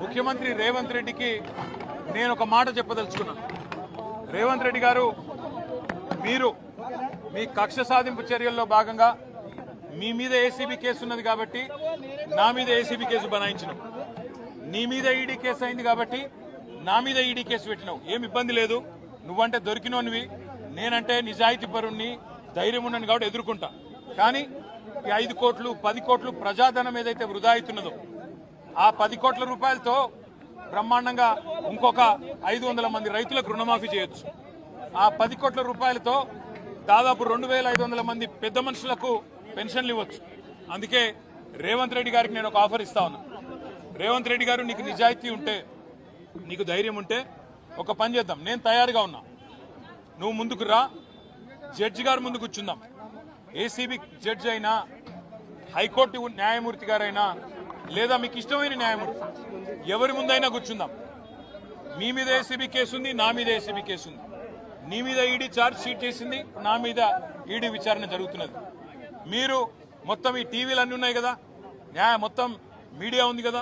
ముఖ్యమంత్రి రేవంత్ రెడ్డికి నేను ఒక మాట చెప్పదలుచుకున్నాను. రేవంత్ రెడ్డి గారు, మీరు మీ కక్ష సాధింపు చర్యల్లో భాగంగా మీ మీద ఏసీబీ కేసు ఉన్నది కాబట్టి నా మీద ఏసీబీ కేసు బనాయించినావు, నీ మీద ఈడీ కేసు అయింది కాబట్టి నా మీద ఈడీ కేసు పెట్టినావు. ఏం ఇబ్బంది లేదు, నువ్వంటే దొరికినోనివి, నేనంటే నిజాయితీ పరుణ్ణి, ధైర్యం ఉన్నాను కాబట్టి ఎదుర్కొంటా. కానీ ఈ 5 కోట్లు 10 కోట్లు ప్రజాధనం ఏదైతే వృధా అవుతున్నదో ఆ 10 కోట్ల రూపాయలతో బ్రహ్మాండంగా ఇంకొక 500 మంది రైతులకు రుణమాఫీ చేయొచ్చు. ఆ 10 కోట్ల రూపాయలతో దాదాపు 2500 మంది పెద్ద మనుషులకు పెన్షన్లు ఇవ్వచ్చు. అందుకే రేవంత్ రెడ్డి గారికి నేను ఒక ఆఫర్ ఇస్తా ఉన్నా. రేవంత్ రెడ్డి గారు, నీకు నిజాయితీ ఉంటే, నీకు ధైర్యం ఉంటే ఒక పని చేద్దాం. నేను తయారుగా ఉన్నా, నువ్వు ముందుకు రా, జడ్జి గారు ముందు కూర్చుందాం. ఏసీబీ జడ్జి అయినా, హైకోర్టు న్యాయమూర్తి గారైనా, లేదా మీకు ఇష్టమైన న్యాయమూర్తి ఎవరి ముందైనా కూర్చుందాం. మీ మీద ఏసీబీ కేసు ఉంది, నా మీద ఏసీబీ కేసు ఉంది. నీ మీద ఈడీ ఛార్జ్ షీట్ చేసింది, నా మీద ఈడీ విచారణ జరుగుతున్నది. మీరు మొత్తం ఈ టీవీలు అన్నీ ఉన్నాయి కదా, మొత్తం మీడియా ఉంది కదా,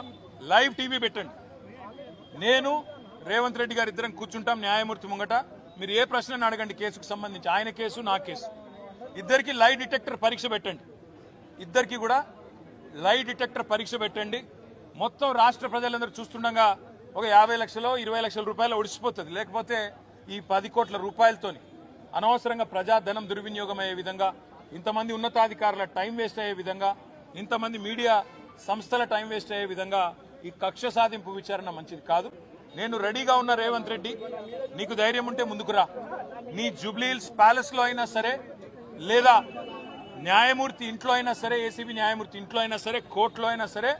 లైవ్ టీవీ పెట్టండి. నేను రేవంత్ రెడ్డి గారు ఇద్దరం కూర్చుంటాం న్యాయమూర్తి ముంగట. మీరు ఏ ప్రశ్నను అడగండి కేసుకు సంబంధించి, ఆయన కేసు నా కేసు. ఇద్దరికి లై డిటెక్టర్ పరీక్ష పెట్టండి, ఇద్దరికి కూడా లై డిటెక్టర్ పరీక్ష పెట్టండి. మొత్తం రాష్ట్ర ప్రజలందరూ చూస్తుండగా ఒక 50 లక్షలు 20 లక్షల రూపాయలు ఒడిసిపోతుంది. లేకపోతే ఈ 10 కోట్ల రూపాయలతోని అనవసరంగా ప్రజాధనం దుర్వినియోగం అయ్యే విధంగా, ఇంతమంది ఉన్నతాధికారుల టైం వేస్ట్ అయ్యే విధంగా, ఇంతమంది మీడియా సంస్థల టైం వేస్ట్ అయ్యే విధంగా ఈ కక్ష సాధింపు విచారణ మంచిది కాదు. నేను రెడీగా ఉన్న రేవంత్ రెడ్డి, నీకు ధైర్యం ఉంటే ముందుకు రా. నీ జూబ్లీహిల్స్ ప్యాలెస్ లో అయినా సరే, లేదా న్యాయమూర్తి ఇంట్లో అయినా సరే, ఏసీబీ న్యాయమూర్తి ఇంట్లో అయినా సరే, కోర్టులో అయినా సరే